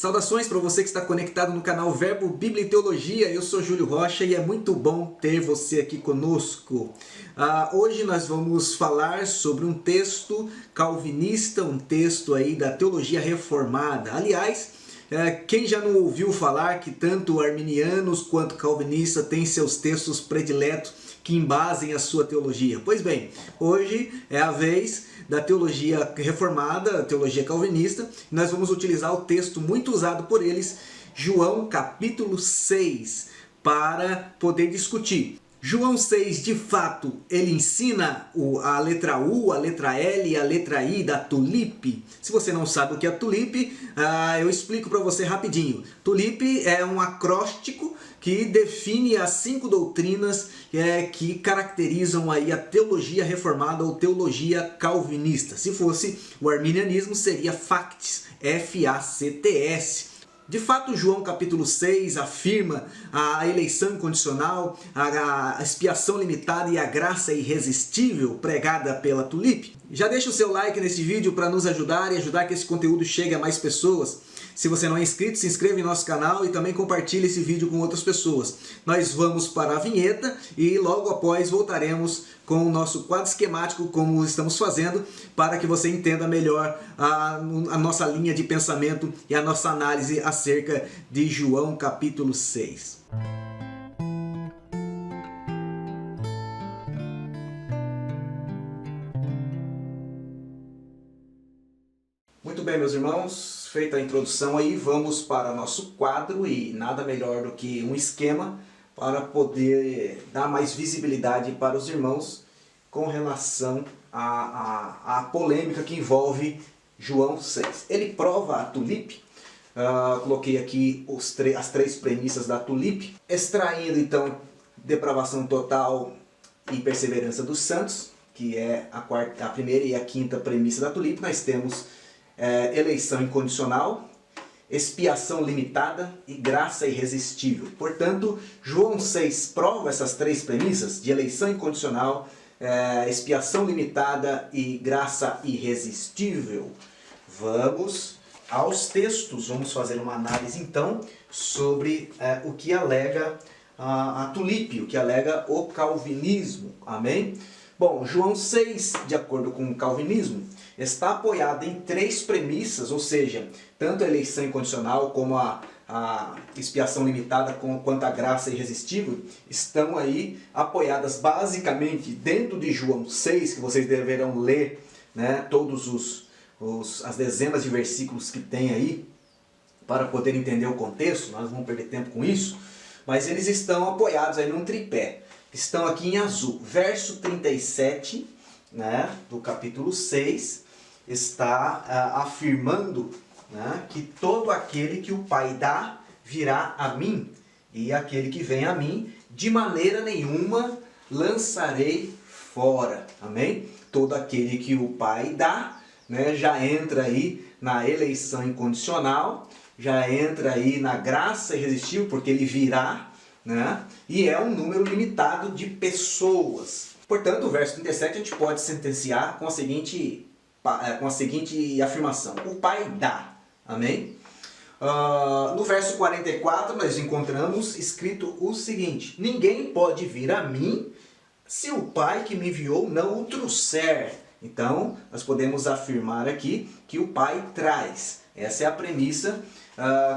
Saudações para você que está conectado no canal Verbo Bíblia e Teologia. Eu sou Júlio Rocha e é muito bom ter você aqui conosco. Hoje nós vamos falar sobre um texto calvinista, um texto aí da teologia reformada. Aliás, quem já não ouviu falar que tanto arminianos quanto calvinistas têm seus textos prediletos que embasem a sua teologia? Pois bem, hoje é a vez da teologia reformada, a teologia calvinista. Nós vamos utilizar o texto muito usado por eles, João capítulo 6, para poder discutir. João 6, de fato, ele ensina a letra U, a letra L e a letra I da tulipe. Se você não sabe o que é tulipe, eu explico para você rapidinho. Tulipe é um acróstico que define as 5 doutrinas que caracterizam aí a teologia reformada ou teologia calvinista. Se fosse o arminianismo, seria Facts, F-A-C-T-S. De fato, João capítulo 6 afirma a eleição incondicional, a expiação limitada e a graça irresistível pregada pela tulipe. Já deixa o seu like nesse vídeo para nos ajudar e ajudar que esse conteúdo chegue a mais pessoas. Se você não é inscrito, se inscreva em nosso canal e também compartilhe esse vídeo com outras pessoas. Nós vamos para a vinheta e logo após voltaremos com o nosso quadro esquemático, como estamos fazendo, para que você entenda melhor a nossa linha de pensamento e a nossa análise acerca de João capítulo 6. Muito bem, meus irmãos, feita a introdução aí, vamos para nosso quadro e nada melhor do que um esquema para poder dar mais visibilidade para os irmãos com relação à polêmica que envolve João 6. Ele prova a tulipe, coloquei aqui as 3 premissas da tulipe, extraindo então depravação total e perseverança dos santos, que é a primeira e a quinta premissa da tulipe. Nós temos eleição incondicional, expiação limitada e graça irresistível. Portanto, João 6 prova essas 3 premissas de eleição incondicional, expiação limitada e graça irresistível. Vamos aos textos, vamos fazer uma análise então sobre o que alega a tulipe, o que alega o calvinismo. Amém? Bom, João 6, de acordo com o calvinismo, está apoiado em 3 premissas, ou seja, tanto a eleição incondicional como a expiação limitada quanto a graça irresistível estão aí apoiadas basicamente dentro de João 6, que vocês deverão ler, né, todos as dezenas de versículos que tem aí para poder entender o contexto. Nós não vamos perder tempo com isso, mas eles estão apoiados aí num tripé. Estão aqui em azul. Verso 37, né, do capítulo 6, está afirmando, né, que todo aquele que o Pai dá virá a mim, e aquele que vem a mim, de maneira nenhuma lançarei fora. Amém? Todo aquele que o Pai dá, né, já entra aí na eleição incondicional, já entra aí na graça irresistível, porque ele virá, né? E é um número limitado de pessoas. Portanto, o verso 37 a gente pode sentenciar com a seguinte afirmação: o Pai dá. Amém? No verso 44 nós encontramos escrito o seguinte: ninguém pode vir a mim se o Pai que me enviou não o trouxer. Então, nós podemos afirmar aqui que o Pai traz. Essa é a premissa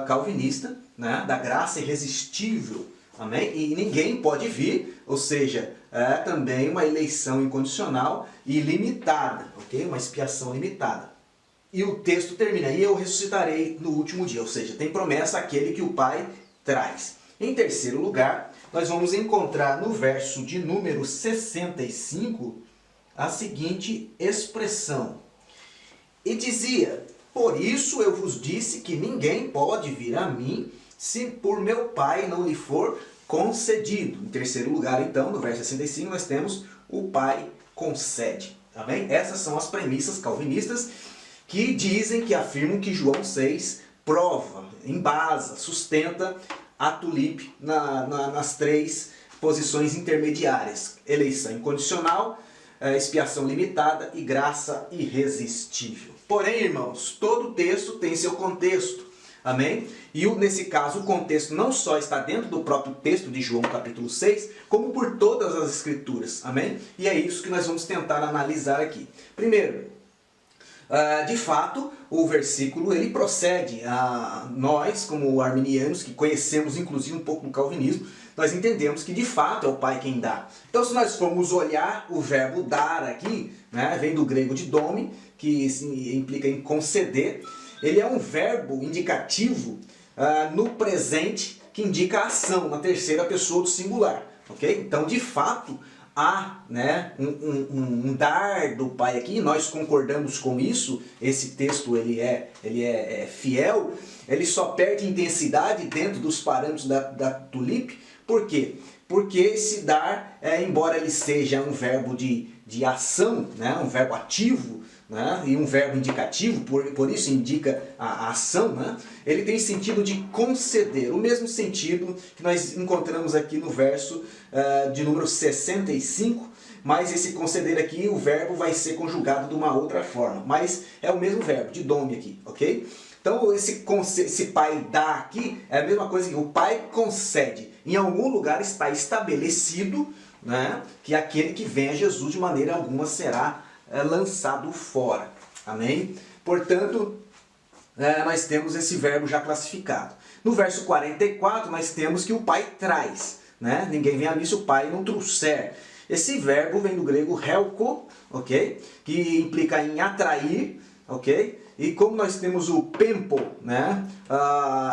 calvinista, né, da graça irresistível. Amém? E ninguém pode vir, ou seja, é também uma eleição incondicional e limitada, ok? Uma expiação limitada. E o texto termina: e eu ressuscitarei no último dia, ou seja, tem promessa aquele que o Pai traz. Em terceiro lugar, nós vamos encontrar no verso de número 65 a seguinte expressão: e dizia, por isso eu vos disse que ninguém pode vir a mim se por meu Pai não lhe for concedido. Em terceiro lugar, então, no verso 65, nós temos o Pai concede. Tá bem? Essas são as premissas calvinistas que dizem, que afirmam que João 6 prova, embasa, sustenta a tulipe nas 3 posições intermediárias: eleição incondicional, expiação limitada e graça irresistível. Porém, irmãos, todo texto tem seu contexto. Amém? E nesse caso o contexto não só está dentro do próprio texto de João capítulo 6, como por todas as escrituras. Amém? E é isso que nós vamos tentar analisar aqui. Primeiro, de fato, o versículo ele procede a nós, como arminianos, que conhecemos inclusive um pouco do calvinismo, nós entendemos que de fato é o Pai quem dá. Então, se nós formos olhar o verbo dar aqui, né, vem do grego de dome, que implica em conceder, ele é um verbo indicativo no presente, que indica a ação, na terceira pessoa do singular. Okay? Então, de fato, há, né, um dar do Pai aqui, nós concordamos com isso, esse texto ele é fiel, ele só perde intensidade dentro dos parâmetros da Tulip. Por quê? Porque esse dar, embora ele seja um verbo de ação, né, um verbo ativo, né, e um verbo indicativo, por isso indica a ação, né, ele tem sentido de conceder, o mesmo sentido que nós encontramos aqui no verso de número 65, mas esse conceder aqui, o verbo vai ser conjugado de uma outra forma, mas é o mesmo verbo, de dome aqui, ok? Então esse Pai dá aqui é a mesma coisa que o Pai concede. Em algum lugar está estabelecido, né, que aquele que vem a Jesus de maneira alguma será lançado fora. Amém? Portanto, nós temos esse verbo já classificado. No verso 44 nós temos que o Pai traz. Né? Ninguém vem a mim se o Pai não trouxer. Esse verbo vem do grego helko, ok? Que implica em atrair, ok? E como nós temos o pempo, né?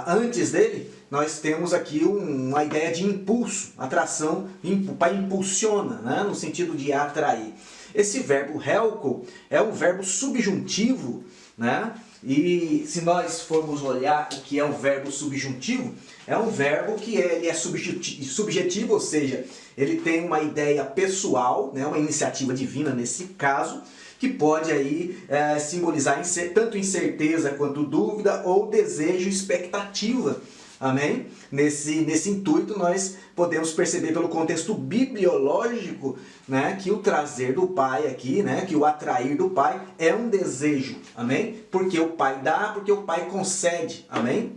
Antes dele, nós temos aqui uma ideia de impulso, atração, o Pai impulsiona, né? No sentido de atrair. Esse verbo helko é um verbo subjuntivo, né? E se nós formos olhar o que é um verbo subjuntivo, é um verbo que ele é subjetivo, ou seja, ele tem uma ideia pessoal, né? Uma iniciativa divina nesse caso, que pode aí simbolizar tanto incerteza quanto dúvida ou desejo e expectativa. Amém? Nesse intuito nós podemos perceber pelo contexto bibliológico, né, que o trazer do Pai aqui, né, que o atrair do Pai é um desejo. Amém? Porque o Pai dá, porque o Pai concede. Amém?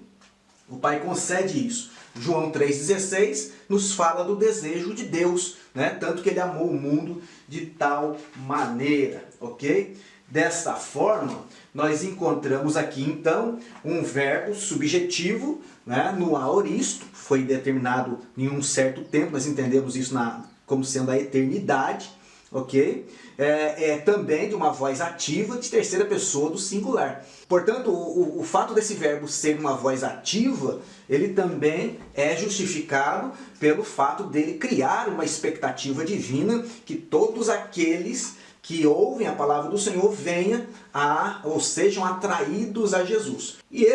O Pai concede isso. João 3,16 nos fala do desejo de Deus, né? Tanto que ele amou o mundo de tal maneira, ok? Desta forma, nós encontramos aqui então um verbo subjetivo, né? No aoristo, foi determinado em um certo tempo, nós entendemos isso como sendo a eternidade, ok? Também de uma voz ativa de terceira pessoa do singular. Portanto, o fato desse verbo ser uma voz ativa, ele também é justificado pelo fato dele criar uma expectativa divina que todos aqueles que ouvem a palavra do Senhor venham ou sejam atraídos a Jesus. E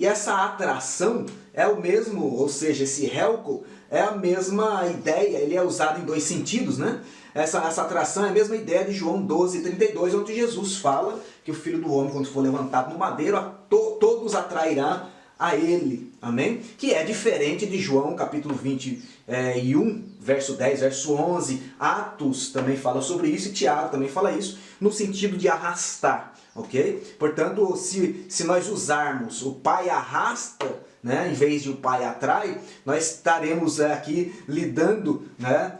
essa atração é o mesmo, ou seja, esse helko é a mesma ideia, ele é usado em dois sentidos, né? Essa atração é a mesma ideia de João 12:32, onde Jesus fala que o Filho do Homem, quando for levantado no madeiro, todos atrairá a ele. Amém? Que é diferente de João capítulo 21, verso 10, verso 11. Atos também fala sobre isso e Tiago também fala isso, no sentido de arrastar. Ok? Portanto, se nós usarmos o Pai arrasta, né, em vez de o Pai atrai, nós estaremos aqui lidando, né,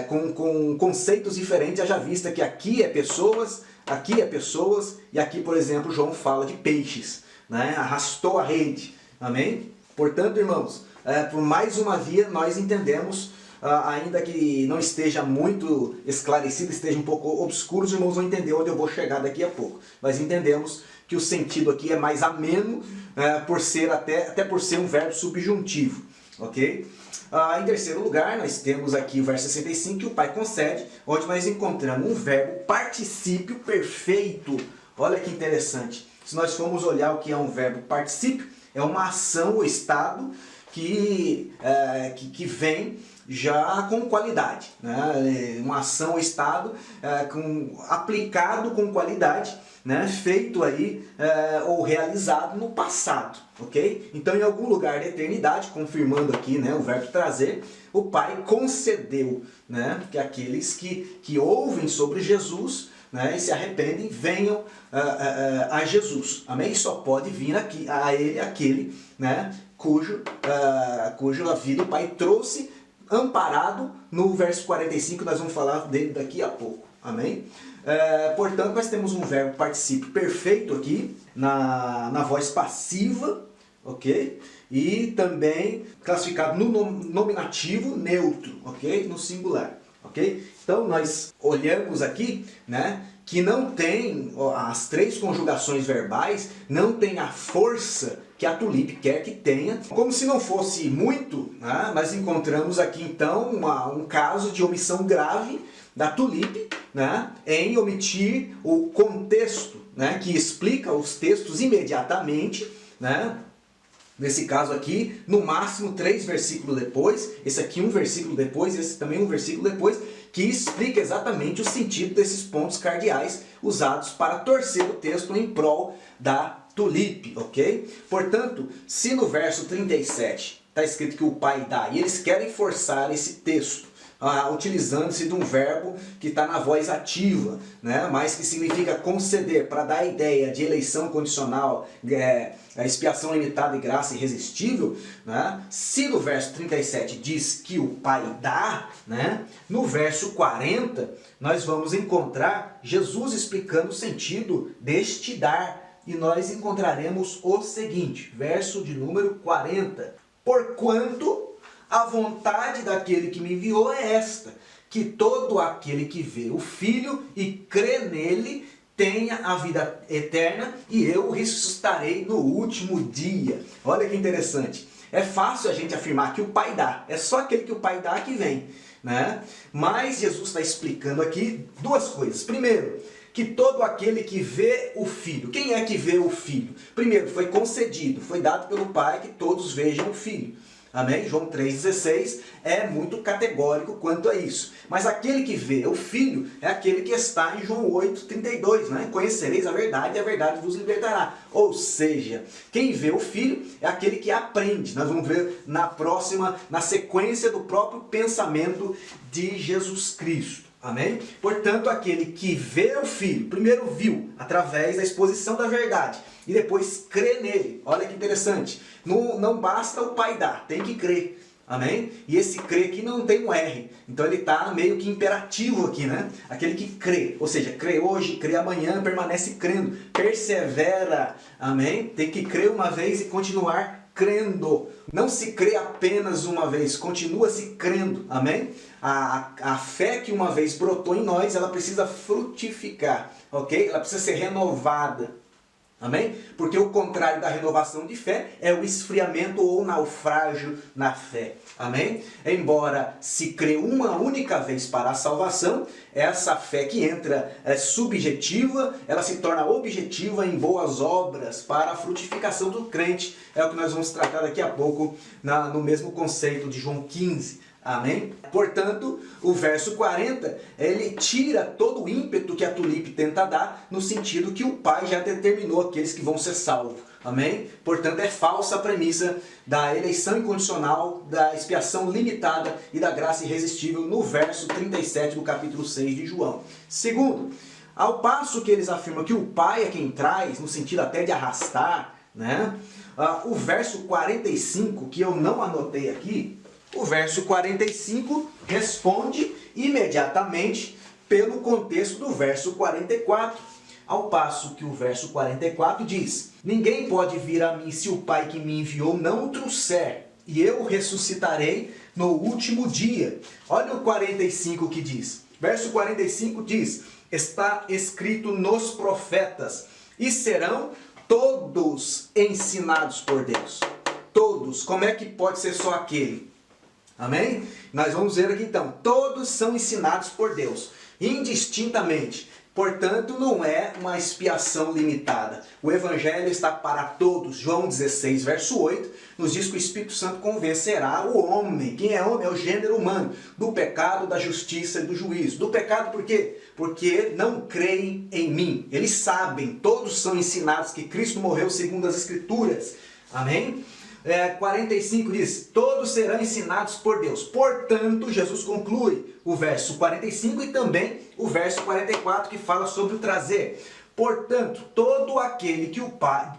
com conceitos diferentes, haja vista que aqui é pessoas e aqui, por exemplo, João fala de peixes, né, arrastou a rede. Amém? Portanto, irmãos, por mais uma via nós entendemos, ainda que não esteja muito esclarecido, esteja um pouco obscuro, os irmãos vão entender onde eu vou chegar daqui a pouco. Nós entendemos que o sentido aqui é mais ameno, por ser até por ser um verbo subjuntivo, ok? Em terceiro lugar, nós temos aqui o verso 65, que o Pai concede, onde nós encontramos um verbo particípio perfeito. Olha que interessante. Se nós formos olhar o que é um verbo particípio, é uma ação ou estado que vem já com qualidade, né? Uma ação ou estado aplicado com qualidade, né? Feito aí ou realizado no passado, ok? Então, em algum lugar da eternidade, confirmando aqui, né, o verbo trazer, o Pai concedeu, né, que aqueles que ouvem sobre Jesus né, e se arrependem, venham a Jesus. Amém? Só pode vir aqui, a ele aquele, né, cujo a vida o Pai trouxe, amparado no verso 45, nós vamos falar dele daqui a pouco. Amém? Portanto, nós temos um verbo particípio perfeito aqui, na voz passiva, ok? E também classificado no nominativo neutro, ok? No singular, ok? Então, nós olhamos aqui, né, que não tem, as três conjugações verbais, não tem a força que a tulipe quer que tenha. Como se não fosse muito, né, nós encontramos aqui então um caso de omissão grave da tulipe, né, em omitir o contexto, né, que explica os textos imediatamente, né. Nesse caso aqui, no máximo 3 versículos depois, esse aqui um versículo depois, esse também um versículo depois, que explica exatamente o sentido desses pontos cardeais usados para torcer o texto em prol da tulipe, ok? Portanto, se no verso 37 está escrito que o Pai dá, e eles querem forçar esse texto, utilizando-se de um verbo que está na voz ativa, né? Mas que significa conceder, para dar a ideia de eleição condicional, expiação limitada e graça irresistível, né? Se no verso 37 diz que o Pai dá, né? No verso 40 nós vamos encontrar Jesus explicando o sentido deste dar, e nós encontraremos o seguinte, verso de número 40. Porquanto a vontade daquele que me enviou é esta, que todo aquele que vê o Filho e crê nele tenha a vida eterna, e eu o ressuscitarei no último dia. Olha que interessante. É fácil a gente afirmar que o Pai dá. É só aquele que o Pai dá que vem, né? Mas Jesus está explicando aqui duas coisas. Primeiro, que todo aquele que vê o Filho. Quem é que vê o Filho? Primeiro, foi concedido, foi dado pelo Pai que todos vejam o Filho. Amém? João 3,16 é muito categórico quanto a isso. Mas aquele que vê o Filho é aquele que está em João 8,32, né? Conhecereis a verdade e a verdade vos libertará. Ou seja, quem vê o Filho é aquele que aprende. Nós vamos ver na sequência do próprio pensamento de Jesus Cristo. Amém? Portanto, aquele que vê o Filho, primeiro viu através da exposição da verdade e depois crê nele. Olha que interessante. Não basta o Pai dar, tem que crer. Amém? E esse crer aqui não tem um R. Então ele está meio que imperativo aqui, né? Aquele que crê, ou seja, crê hoje, crê amanhã, permanece crendo, persevera. Amém? Tem que crer uma vez e continuar crendo. Não se crê apenas uma vez, continua se crendo. Amém? A fé que uma vez brotou em nós, ela precisa frutificar, ok? Ela precisa ser renovada. Amém? Porque o contrário da renovação de fé é o esfriamento ou naufrágio na fé. Amém? Embora se crê uma única vez para a salvação, essa fé que entra é subjetiva, ela se torna objetiva em boas obras para a frutificação do crente. É o que nós vamos tratar daqui a pouco no mesmo conceito de João 15. Amém? Portanto, o verso 40, ele tira todo o ímpeto que a tulipe tenta dar, no sentido que o Pai já determinou aqueles que vão ser salvos. Amém? Portanto, é falsa a premissa da eleição incondicional, da expiação limitada e da graça irresistível no verso 37 do capítulo 6 de João. Segundo, ao passo que eles afirmam que o Pai é quem traz, no sentido até de arrastar, né? O verso 45, que eu não anotei aqui, o verso 45 responde imediatamente pelo contexto do verso 44. Ao passo que o verso 44 diz: ninguém pode vir a mim se o Pai que me enviou não o trouxer, e eu o ressuscitarei no último dia. Olha o 45 que diz. Verso 45 diz: está escrito nos profetas, e serão todos ensinados por Deus. Todos. Como é que pode ser só aquele? Amém? Nós vamos ver aqui então, todos são ensinados por Deus, indistintamente. Portanto, não é uma expiação limitada. O Evangelho está para todos. João 16, verso 8, nos diz que o Espírito Santo convencerá o homem. Quem é homem? É o gênero humano. Do pecado, da justiça e do juízo. Do pecado por quê? Porque não creem em mim. Eles sabem, todos são ensinados que Cristo morreu segundo as Escrituras. Amém? 45 diz, todos serão ensinados por Deus. Portanto, Jesus conclui o verso 45 e também o verso 44 que fala sobre o trazer. Portanto, todo aquele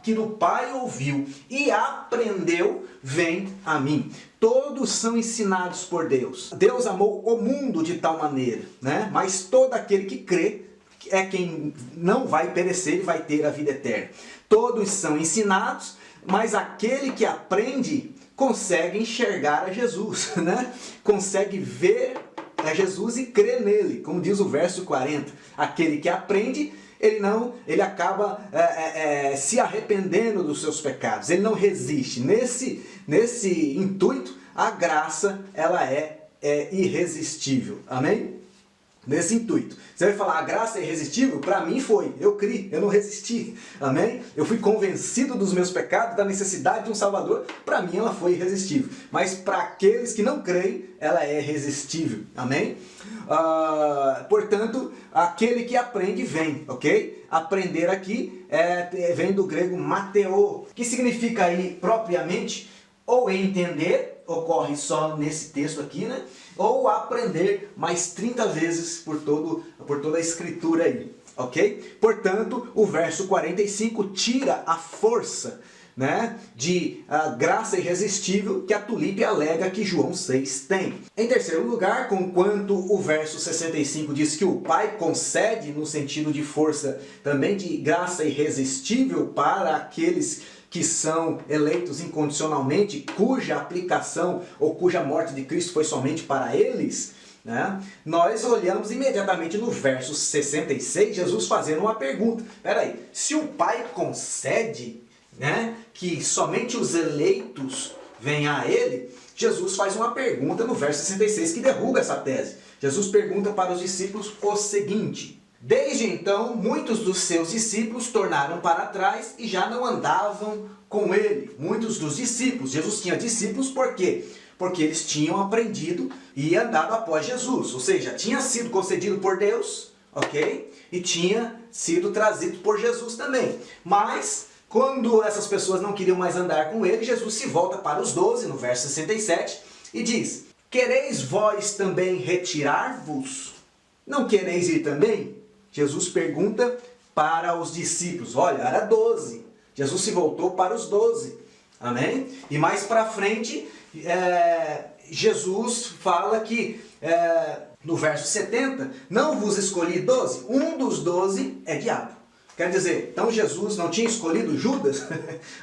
que do Pai ouviu e aprendeu, vem a mim. Todos são ensinados por Deus. Deus amou o mundo de tal maneira, né? Mas todo aquele que crê é quem não vai perecer e vai ter a vida eterna. Todos são ensinados, mas aquele que aprende consegue enxergar a Jesus, né? Consegue ver a Jesus e crer nele, como diz o verso 40. Aquele que aprende, ele acaba se arrependendo dos seus pecados. Ele não resiste. Nesse intuito, a graça ela é irresistível. Amém? Nesse intuito. Você vai falar, a graça é irresistível? Para mim foi. Eu criei, eu não resisti. Amém? Eu fui convencido dos meus pecados, da necessidade de um Salvador. Para mim ela foi irresistível. Mas para aqueles que não creem, ela é irresistível. Amém? Portanto, aquele que aprende vem, ok? Aprender aqui vem do grego mateo, que significa aí propriamente ou entender, ocorre só nesse texto aqui, né? Ou aprender mais 30 vezes por toda a escritura aí, ok? Portanto, o verso 45 tira a força, né, de graça irresistível que a tulipe alega que João 6 tem. Em terceiro lugar, conquanto o verso 65 diz que o Pai concede no sentido de força também de graça irresistível para aqueles que são eleitos incondicionalmente, cuja aplicação ou cuja morte de Cristo foi somente para eles, né? Nós olhamos imediatamente no verso 66, Jesus fazendo uma pergunta. Espera aí, se o Pai concede, né, que somente os eleitos venham a Ele, Jesus faz uma pergunta no verso 66 que derruba essa tese. Jesus pergunta para os discípulos o seguinte: desde então, muitos dos seus discípulos tornaram para trás e já não andavam com ele. Muitos dos discípulos. Jesus tinha discípulos por quê? Porque eles tinham aprendido e andado após Jesus. Ou seja, tinha sido concedido por Deus, ok? E tinha sido trazido por Jesus também. Mas, quando essas pessoas não queriam mais andar com ele, Jesus se volta para os 12, no verso 67, e diz: quereis vós também retirar-vos? Não quereis ir também? Jesus pergunta para os discípulos. Olha, era 12. Jesus se voltou para os 12. Amém? E mais para frente, Jesus fala que, no verso 70, não vos escolhi 12. Um dos 12 é diabo. Quer dizer, então Jesus não tinha escolhido Judas?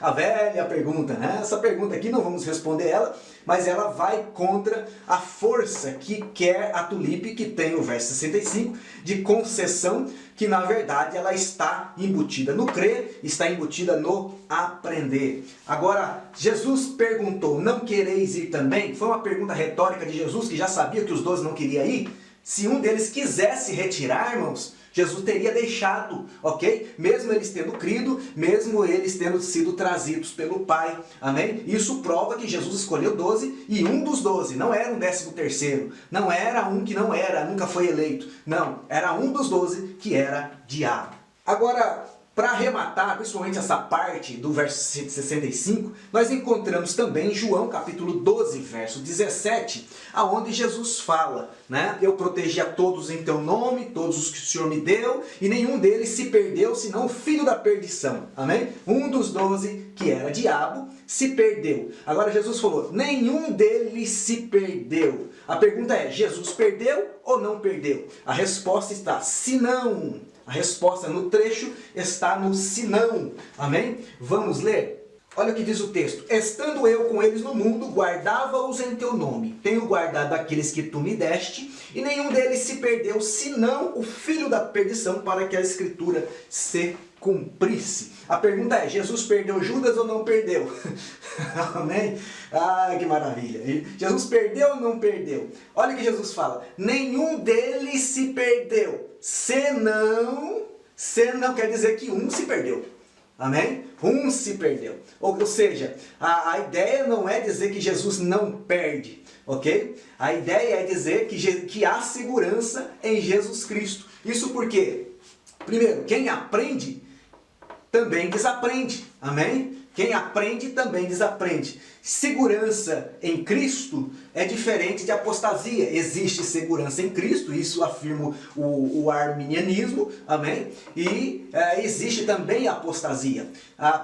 A velha pergunta, né? Essa pergunta aqui não vamos responder ela, mas ela vai contra a força que quer a tulipe, que tem o verso 65, de concessão, que na verdade ela está embutida no crer, está embutida no aprender. Agora, Jesus perguntou, não quereis ir também? Foi uma pergunta retórica de Jesus, que já sabia que os 12 não queriam ir. Se um deles quisesse retirar, irmãos, Jesus teria deixado, ok? Mesmo eles tendo crido, mesmo eles tendo sido trazidos pelo Pai, amém? Isso prova que Jesus escolheu 12 e um dos 12, não era um 13º, não era um que nunca foi eleito, não, era um dos 12 que era diabo. Agora, para arrematar, principalmente essa parte do verso 65, nós encontramos também João capítulo 12, verso 17, aonde Jesus fala, né? Eu protegi a todos em teu nome, todos os que o Senhor me deu, e nenhum deles se perdeu, senão o filho da perdição. Amém? Um dos 12, que era diabo, se perdeu. Agora Jesus falou, nenhum deles se perdeu. A pergunta é, Jesus perdeu ou não perdeu? A resposta está, se não. A resposta no trecho está no senão. Amém? Vamos ler? Olha o que diz o texto. Estando eu com eles no mundo, guardava-os em teu nome. Tenho guardado aqueles que tu me deste, e nenhum deles se perdeu, senão o filho da perdição, para que a escritura se cumprisse. A pergunta é, Jesus perdeu Judas ou não perdeu? Amém? Ai, que maravilha. Jesus perdeu ou não perdeu? Olha o que Jesus fala. Nenhum deles se perdeu. Senão quer dizer que um se perdeu. Amém? Um se perdeu. Ou seja, a ideia não é dizer que Jesus não perde. Ok? A ideia é dizer que há segurança em Jesus Cristo. Isso porque, primeiro, quem aprende também desaprende. Amém? Quem aprende também desaprende. Segurança em Cristo é diferente de apostasia. Existe segurança em Cristo, isso afirma o arminianismo, amém? E existe também a apostasia.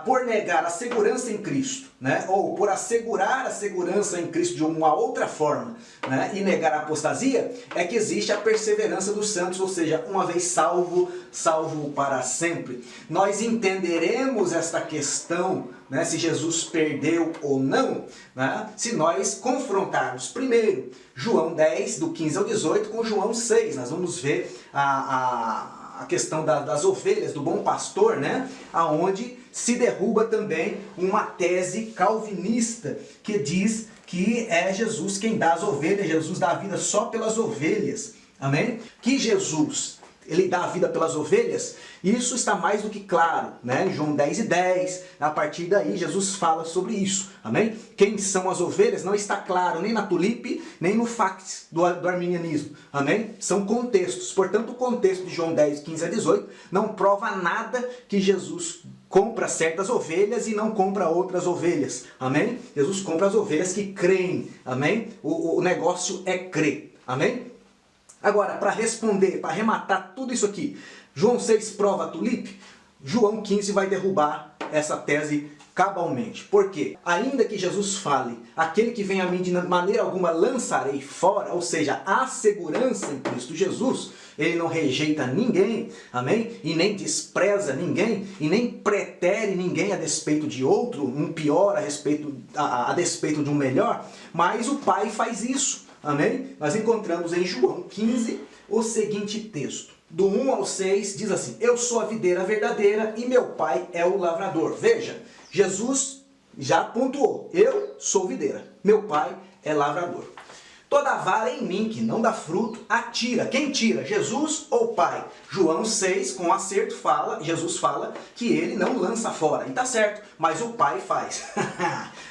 Por negar a segurança em Cristo, né? Ou por assegurar a segurança em Cristo de uma outra forma, né? E negar a apostasia, é que existe a perseverança dos santos, ou seja, uma vez salvo, salvo para sempre. Nós entenderemos esta questão, né, se Jesus perdeu ou não, né, se nós confrontarmos primeiro João 10, do 15 ao 18, com João 6. Nós vamos ver a questão das ovelhas, do bom pastor, né, aonde se derruba também uma tese calvinista que diz que é Jesus quem dá as ovelhas, Jesus dá a vida só pelas ovelhas, amém? Que Jesus, ele dá a vida pelas ovelhas, isso está mais do que claro, né? João 10:10, a partir daí Jesus fala sobre isso, amém? Quem são as ovelhas não está claro nem na tulipe, nem no facts do arminianismo, amém? São contextos, portanto o contexto de João 10, 15 a 18 não prova nada que Jesus compra certas ovelhas e não compra outras ovelhas, amém? Jesus compra as ovelhas que creem, amém? O negócio é crer, amém? Agora, para responder, para arrematar tudo isso aqui, João 6 prova a tulipe, João 15 vai derrubar essa tese cabalmente. Por quê? Ainda que Jesus fale, aquele que vem a mim de maneira alguma lançarei fora, ou seja, a segurança em Cristo Jesus, ele não rejeita ninguém, amém? E nem despreza ninguém, e nem pretere ninguém a despeito de outro, um pior a despeito de um melhor, mas o Pai faz isso. Amém? Nós encontramos em João 15 o seguinte texto. Do 1 ao 6 diz assim: eu sou a videira verdadeira e meu pai é o lavrador. Veja, Jesus já pontuou. Eu sou videira, meu pai é lavrador. Toda vara em mim que não dá fruto, atira. Quem tira? Jesus ou Pai? João 6, com acerto, Jesus fala que ele não lança fora. E tá certo, mas o Pai faz.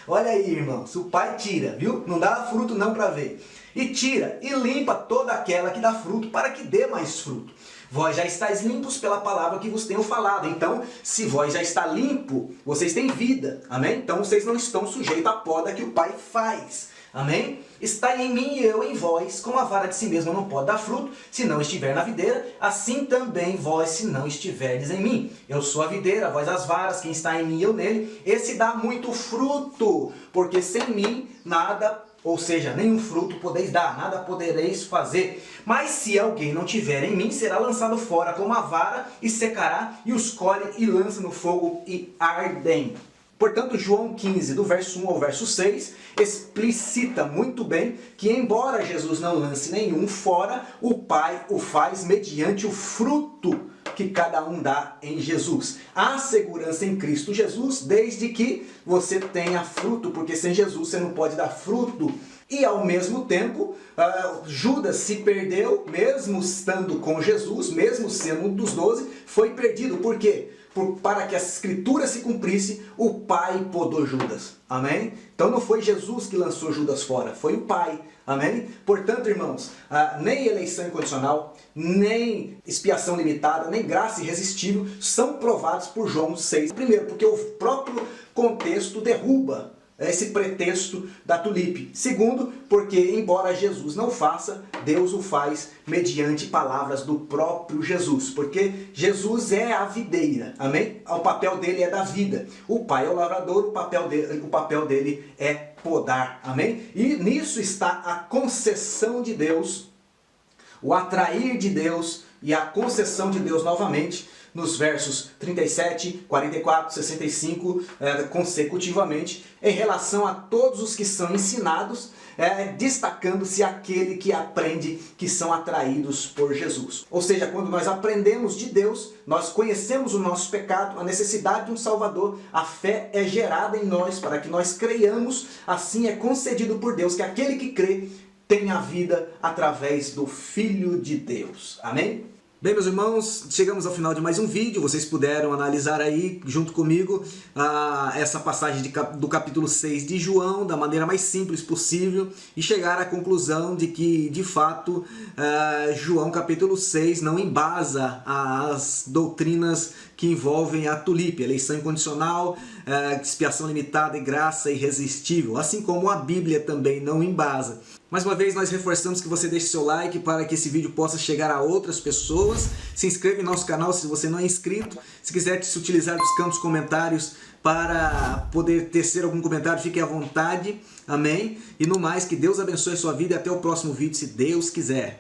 Olha aí, irmãos, o Pai tira, viu? Não dá fruto não para ver. E tira, e limpa toda aquela que dá fruto, para que dê mais fruto. Vós já estáis limpos pela palavra que vos tenho falado. Então, se vós já está limpo, vocês têm vida. Amém? Então, vocês não estão sujeitos à poda que o Pai faz. Amém? Está em mim e eu em vós, como a vara de si mesma não pode dar fruto, se não estiver na videira, assim também vós, se não estiverdes em mim. Eu sou a videira, vós as varas, quem está em mim e eu nele, esse dá muito fruto, porque sem mim nada, ou seja, nenhum fruto podeis dar, nada podereis fazer. Mas se alguém não tiver em mim, será lançado fora como a vara, e secará, e os colhe e lança no fogo e ardem. Portanto, João 15, do verso 1 ao verso 6, explicita muito bem que, embora Jesus não lance nenhum fora, o Pai o faz mediante o fruto que cada um dá em Jesus. Há segurança em Cristo Jesus, desde que você tenha fruto, porque sem Jesus você não pode dar fruto. E ao mesmo tempo, Judas se perdeu, mesmo estando com Jesus, mesmo sendo um dos 12, foi perdido. Por quê? Para que a escritura se cumprisse, o Pai podou Judas. Amém? Então não foi Jesus que lançou Judas fora, foi o Pai. Amém? Portanto, irmãos, nem eleição incondicional, nem expiação limitada, nem graça irresistível são provados por João 6. Primeiro, porque o próprio contexto derruba esse pretexto da tulipe. Segundo, porque embora Jesus não faça, Deus o faz mediante palavras do próprio Jesus. Porque Jesus é a videira, amém? O papel dele é da vida. O Pai é o lavrador, o papel dele é podar, amém? E nisso está a concessão de Deus, o atrair de Deus e a concessão de Deus novamente, nos versos 37, 44, 65, consecutivamente, em relação a todos os que são ensinados, destacando-se aquele que aprende, que são atraídos por Jesus. Ou seja, quando nós aprendemos de Deus, nós conhecemos o nosso pecado, a necessidade de um Salvador, a fé é gerada em nós para que nós creiamos, assim é concedido por Deus que aquele que crê tenha vida através do Filho de Deus. Amém? Bem, meus irmãos, chegamos ao final de mais um vídeo. Vocês puderam analisar aí, junto comigo, essa passagem do capítulo 6 de João, da maneira mais simples possível, e chegar à conclusão de que, de fato, João capítulo 6 não embasa as doutrinas que envolvem a tulipe, eleição incondicional, expiação limitada e graça irresistível, assim como a Bíblia também não embasa. Mais uma vez nós reforçamos que você deixe seu like para que esse vídeo possa chegar a outras pessoas. Se inscreva em nosso canal se você não é inscrito. Se quiser se utilizar dos campos comentários para poder tecer algum comentário, fique à vontade. Amém? E no mais, que Deus abençoe a sua vida e até o próximo vídeo, se Deus quiser.